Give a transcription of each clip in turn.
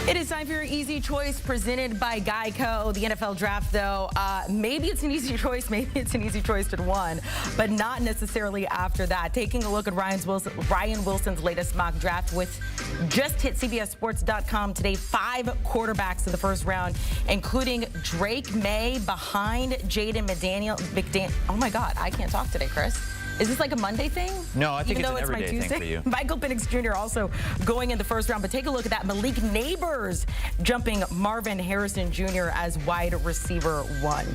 It is time for your easy choice presented by Geico. The NFL draft, though, maybe it's an easy choice, maybe it's an easy choice to one, but not necessarily after that. Taking a look at Ryan Wilson's latest mock draft, with just hit CBSSports.com today. 5 quarterbacks in the first round, including Drake Maye behind Jaden McDaniel. Oh my God, I can't talk today, Chris. Is this like a Monday thing? No, I think Even it's an everyday thing for you. Michael Penix Jr. also going in the first round, but take a look at that. Malik Nabers jumping Marvin Harrison Jr. as wide receiver 1.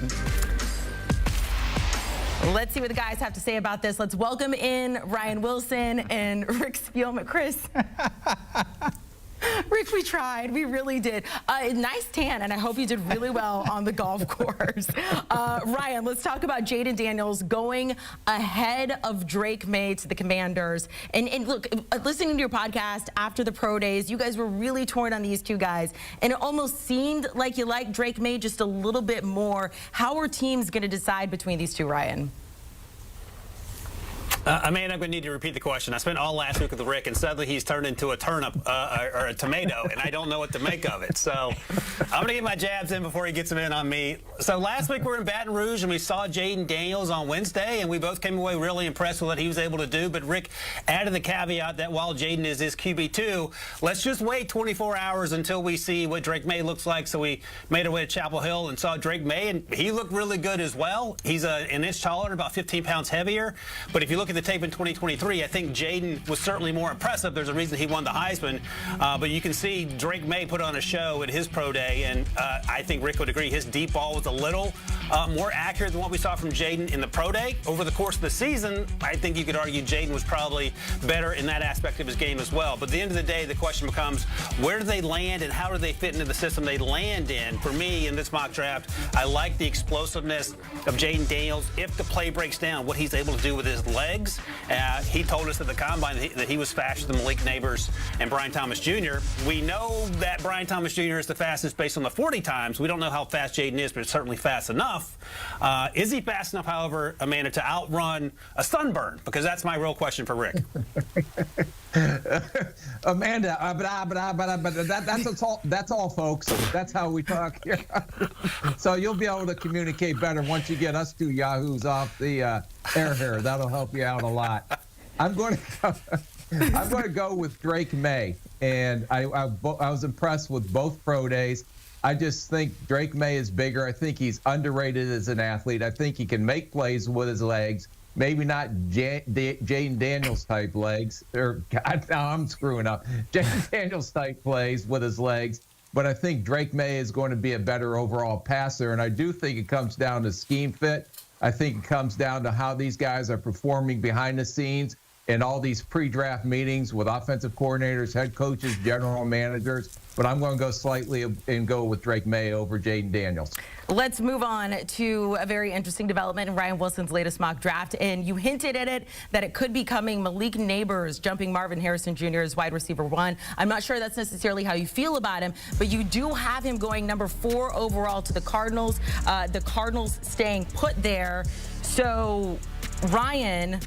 Let's see what the guys have to say about this. Let's welcome in Ryan Wilson and Rick Spielman. Chris. Rick, we tried. We really did. Nice tan, and I hope you did really well on the golf course. Ryan, let's talk about Jaden Daniels going ahead of Drake Maye to the Commanders. And look, listening to your podcast after the pro days, you guys were really torn on these two guys, and it almost seemed like you liked Drake Maye just a little bit more. How are teams going to decide between these two, Ryan? Amanda, I'm going to need to repeat the question. I spent all last week with Rick, and suddenly he's turned into a turnip or a tomato, and I don't know what to make of it. So I'm going to get my jabs in before he gets them in on me. So last week we were in Baton Rouge, and we saw Jaden Daniels on Wednesday, and we both came away really impressed with what he was able to do. But Rick added the caveat that while Jaden is his QB2, let's just wait 24 hours until we see what Drake Maye looks like. So we made our way to Chapel Hill and saw Drake Maye, and he looked really good as well. He's an inch taller, about 15 pounds heavier. But if you look at the tape in 2023, I think Jaden was certainly more impressive. There's a reason he won the Heisman. But you can see Drake Maye put on a show at his pro day, and I think Rick would agree his deep ball was a little more accurate than what we saw from Jaden in the pro day. Over the course of the season, I think you could argue Jaden was probably better in that aspect of his game as well. But at the end of the day, the question becomes, where do they land and how do they fit into the system they land in? For me, in this mock draft, I like the explosiveness of Jaden Daniels. If the play breaks down, what he's able to do with his legs. He told us at the Combine that he was faster than Malik Nabers and Brian Thomas Jr. We know that Brian Thomas Jr. is the fastest based on the 40 times. We don't know how fast Jaden is, but it's certainly fast enough. Is he fast enough, however, Amanda, to outrun a sunburn? Because that's my real question for Rick. Amanda, that's all, folks. That's how we talk here. So you'll be able to communicate better once you get us two yahoos off the air here. That'll help you out a lot. I'm going to go with Drake Maye, and I was impressed with both pro days. I just think Drake Maye is bigger. I think he's underrated as an athlete. I think he can make plays with his legs. Maybe not Jaden Daniels type legs, or I'm screwing up. Jaden Daniels type plays with his legs, but I think Drake Maye is going to be a better overall passer, and I do think it comes down to scheme fit. I think it comes down to how these guys are performing behind the scenes in all these pre-draft meetings with offensive coordinators, head coaches, general managers. But I'm going to go slightly and go with Drake Maye over Jaden Daniels. Let's move on to a very interesting development in Ryan Wilson's latest mock draft. And you hinted at it, that it could be coming. Malik Nabers jumping Marvin Harrison Jr. as wide receiver 1. I'm not sure that's necessarily how you feel about him, but you do have him going number 4 overall to the Cardinals. The Cardinals staying put there. So, Ryan,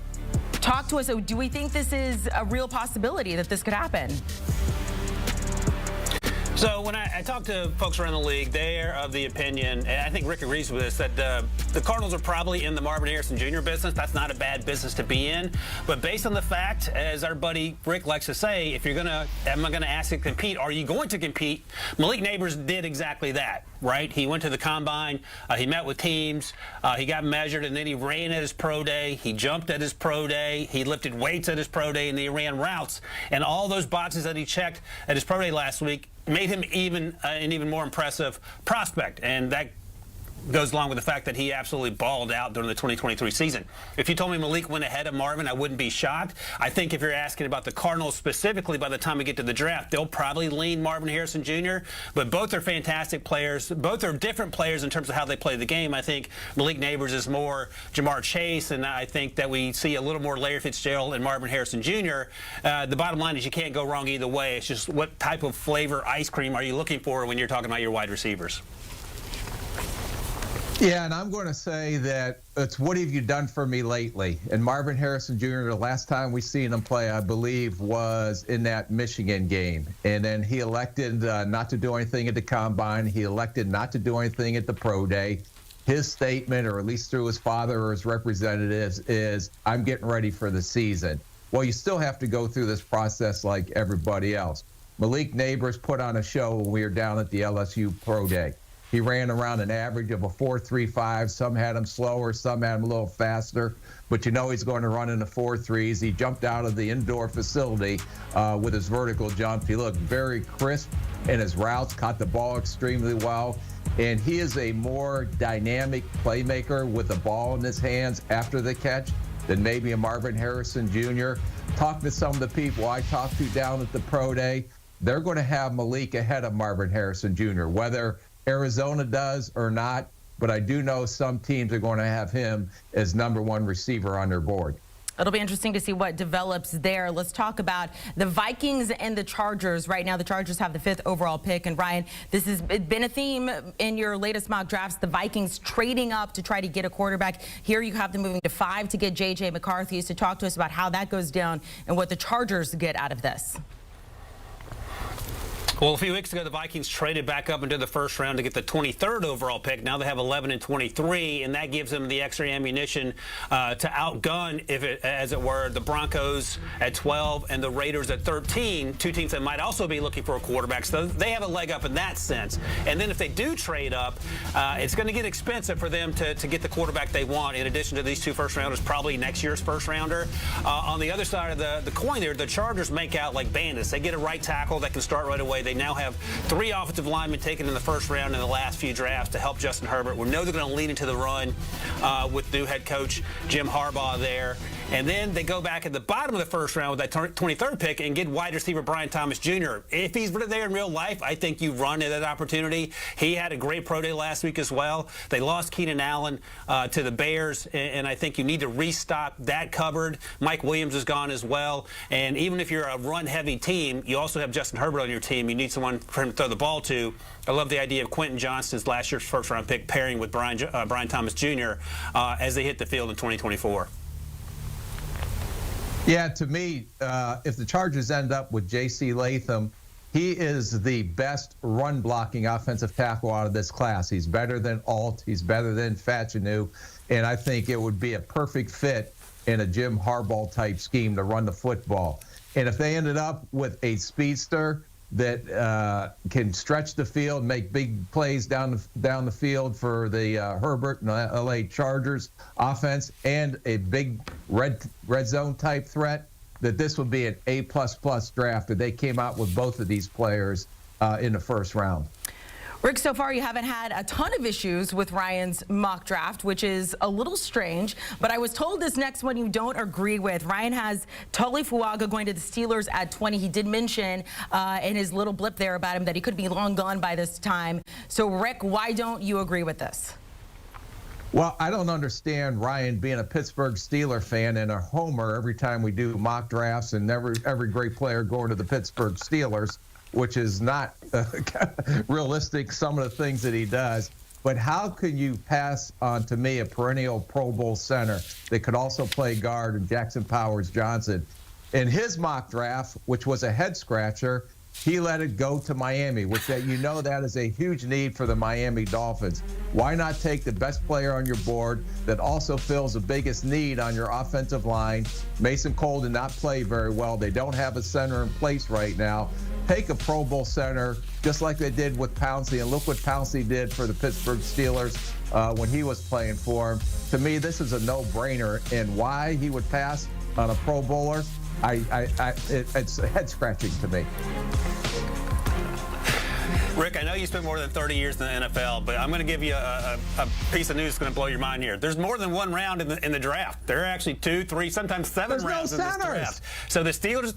talk to us. So do we think this is a real possibility that this could happen? So when I talk to folks around the league, they're of the opinion, and I think Rick agrees with this, that the Cardinals are probably in the Marvin Harrison Jr. business. That's not a bad business to be in. But based on the fact, as our buddy Rick likes to say, if you're going to, am I going to ask you to compete? Are you going to compete? Malik Nabers did exactly that, right? He went to the Combine. He met with teams. He got measured, and then he ran at his pro day. He jumped at his pro day. He lifted weights at his pro day, and he ran routes. And all those boxes that he checked at his pro day last week made him an even more impressive prospect, and that goes along with the fact that he absolutely balled out during the 2023 season. If you told me Malik went ahead of Marvin, I wouldn't be shocked. I think if you're asking about the Cardinals specifically, by the time we get to the draft, they'll probably lean Marvin Harrison Jr., but both are fantastic players. Both are different players in terms of how they play the game. I think Malik Nabers is more Jamar Chase, and I think that we see a little more Larry Fitzgerald and Marvin Harrison Jr. The bottom line is you can't go wrong either way. It's just what type of flavor ice cream are you looking for when you're talking about your wide receivers? Yeah, and I'm going to say that it's what have you done for me lately? And Marvin Harrison Jr., the last time we seen him play, I believe, was in that Michigan game. And then he elected not to do anything at the Combine. He elected not to do anything at the Pro Day. His statement, or at least through his father or his representatives, is, I'm getting ready for the season. Well, you still have to go through this process like everybody else. Malik Nabers put on a show when we were down at the LSU Pro Day. He ran around an average of a 4.35. Some had him slower, some had him a little faster. But you know he's going to run in the 4.3s. He jumped out of the indoor facility with his vertical jump. He looked very crisp in his routes, caught the ball extremely well. And he is a more dynamic playmaker with the ball in his hands after the catch than maybe a Marvin Harrison Jr. Talk to some of the people I talked to down at the Pro Day. They're going to have Malik ahead of Marvin Harrison Jr., whether Arizona does or not, but I do know some teams are going to have him as #1 receiver on their board. It'll be interesting to see what develops there. Let's talk about the Vikings and the Chargers. Right now, the Chargers have the 5th overall pick. And Ryan, this has been a theme in your latest mock drafts, the Vikings trading up to try to get a quarterback. Here you have them moving to 5 to get J.J. McCarthy. So talk to us about how that goes down and what the Chargers get out of this. Well, a few weeks ago, the Vikings traded back up into the 1st round to get the 23rd overall pick. Now they have 11 and 23, and that gives them the extra ammunition to outgun, as it were, the Broncos at 12 and the Raiders at 13, two teams that might also be looking for a quarterback. So they have a leg up in that sense. And then if they do trade up, it's going to get expensive for them to get the quarterback they want, in addition to these 2 first-rounders, probably next year's first-rounder. On the other side of the coin there, the Chargers make out like bandits. They get a right tackle that can start right away. They now have 3 offensive linemen taken in the 1st round in the last few drafts to help Justin Herbert. We know they're going to lean into the run with new head coach Jim Harbaugh there. And then they go back at the bottom of the 1st round with that 23rd pick and get wide receiver Brian Thomas Jr. If he's there in real life, I think you run at that opportunity. He had a great pro day last week as well. They lost Keenan Allen to the Bears, and I think you need to restock that cupboard. Mike Williams is gone as well. And even if you're a run-heavy team, you also have Justin Herbert on your team. You need someone for him to throw the ball to. I love the idea of Quentin Johnston's last year's 1st-round pick pairing with Brian Thomas Jr. As they hit the field in 2024. Yeah, to me, if the Chargers end up with J.C. Latham, he is the best run-blocking offensive tackle out of this class. He's better than Alt. He's better than Fachanu. And I think it would be a perfect fit in a Jim Harbaugh-type scheme to run the football. And if they ended up with a speedster that can stretch the field, make big plays down the field for the Herbert and L.A. Chargers offense, and a big red zone type threat, that this would be an A++ draft if they came out with both of these players in the 1st round. Rick, so far you haven't had a ton of issues with Ryan's mock draft, which is a little strange, but I was told this next one you don't agree with. Ryan has Toli Fuaga going to the Steelers at 20. He did mention in his little blip there about him that he could be long gone by this time. So, Rick, why don't you agree with this? Well, I don't understand Ryan being a Pittsburgh Steeler fan and a homer every time we do mock drafts, and every great player going to the Pittsburgh Steelers, which is not realistic, some of the things that he does. But how could you pass on, to me, a perennial Pro Bowl center that could also play guard, and Jackson Powers Johnson? In his mock draft, which was a head-scratcher, he let it go to Miami, which that is a huge need for the Miami Dolphins. Why not take the best player on your board that also fills the biggest need on your offensive line? Mason Cole did not play very well. They don't have a center in place right now. Take a Pro Bowl center, just like they did with Pouncey, and look what Pouncey did for the Pittsburgh Steelers when he was playing for him. To me, this is a no-brainer, and why he would pass on a Pro Bowler, it's head-scratching to me. Rick, I know you spent more than 30 years in the NFL, but I'm going to give you a piece of news that's going to blow your mind here. There's more than one round in the draft. There are actually 2, 3, sometimes 7 rounds in this draft. So the Steelers,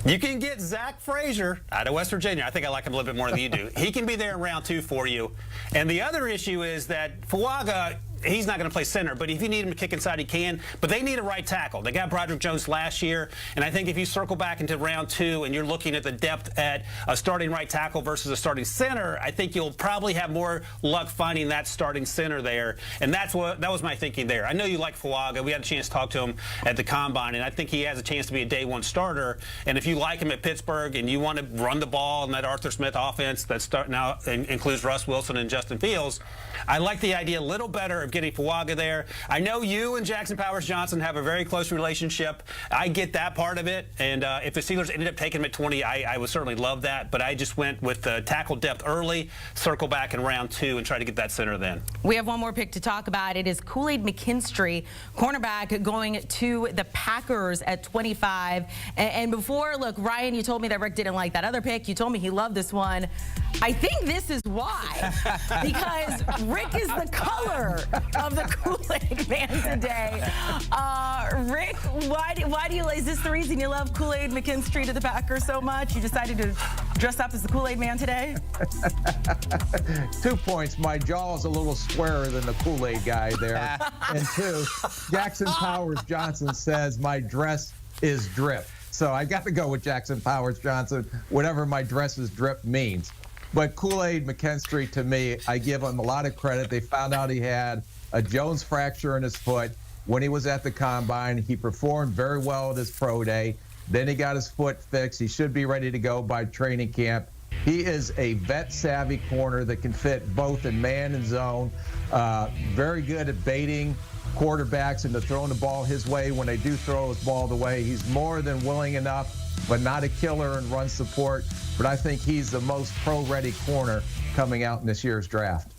you can get Zach Frazier out of West Virginia. I think I like him a little bit more than you do. He can be there in round 2 for you. And the other issue is that Fuaga, he's not going to play center, but if you need him to kick inside, he can. But they need a right tackle. They got Broderick Jones last year, and I think if you circle back into round 2 and you're looking at the depth at a starting right tackle versus a starting center, I think you'll probably have more luck finding that starting center there. And that was my thinking there. I know you like Fuaga. We had a chance to talk to him at the Combine, and I think he has a chance to be a day 1 starter. And if you like him at Pittsburgh and you want to run the ball in that Arthur Smith offense that now includes Russ Wilson and Justin Fields, I like the idea a little better of getting Fuaga there. I know you and Jackson Powers Johnson have a very close relationship. I get that part of it, and if the Steelers ended up taking him at 20, I would certainly love that, but I just went with the tackle depth early, circle back in round 2, and try to get that center then. We have one more pick to talk about. It is Kool-Aid McKinstry, cornerback, going to the Packers at 25. And before, look, Ryan, you told me that Rick didn't like that other pick. You told me he loved this one. I think this is why, because Rick is the color of the Kool-Aid man today. Rick, why do you, is this the reason you love Kool-Aid McKinstry to the Packers so much? You decided to dress up as the Kool-Aid man today? 2 points. My jaw is a little squarer than the Kool-Aid guy there. And 2, Jackson Powers Johnson says my dress is drip. So I got to go with Jackson Powers Johnson, whatever my dress is drip means. But Kool-Aid McKinstry, to me, I give him a lot of credit. They found out he had a Jones fracture in his foot when he was at the Combine. He performed very well at his pro day. Then he got his foot fixed. He should be ready to go by training camp. He is a vet-savvy corner that can fit both in man and zone. Very good at baiting quarterbacks into throwing the ball his way when they do throw his ball the way. He's more than willing enough, but not a killer in run support. But I think he's the most pro-ready corner coming out in this year's draft.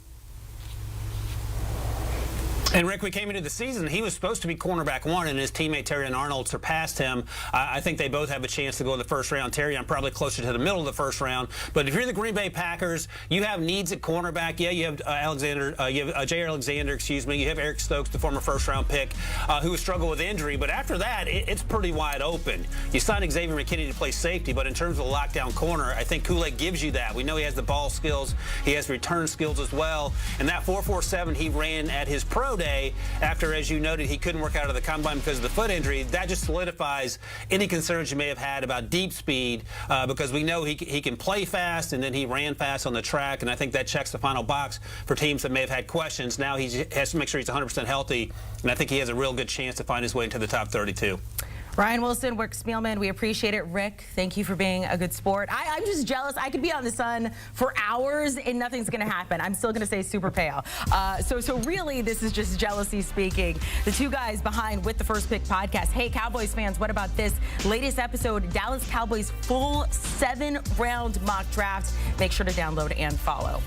And, Rick, we came into the season, he was supposed to be cornerback 1, and his teammate Terrion Arnold surpassed him. I think they both have a chance to go in the first round. Terrion probably closer to the middle of the first round. But if you're the Green Bay Packers, you have needs at cornerback. Yeah, you have Jair Alexander, excuse me. You have Eric Stokes, the former first-round pick, who has struggled with injury. But after that, it's pretty wide open. You signed Xavier McKinney to play safety, but in terms of the lockdown corner, I think Kool-Aid gives you that. We know he has the ball skills. He has return skills as well. And that 4.47 he ran at his pro day after, as you noted, he couldn't work out of the Combine because of the foot injury. That just solidifies any concerns you may have had about deep speed, because we know he can play fast, and then he ran fast on the track, and I think that checks the final box for teams that may have had questions. Now he has to make sure he's 100% healthy, and I think he has a real good chance to find his way into the top 32. Ryan Wilson, Rick Spielman, we appreciate it. Rick, thank you for being a good sport. I'm just jealous. I could be on the sun for hours and nothing's going to happen. I'm still going to say super pale. So really, this is just jealousy speaking. The 2 guys behind With the First Pick podcast. Hey, Cowboys fans, what about this latest episode, Dallas Cowboys full 7-round mock draft? Make sure to download and follow.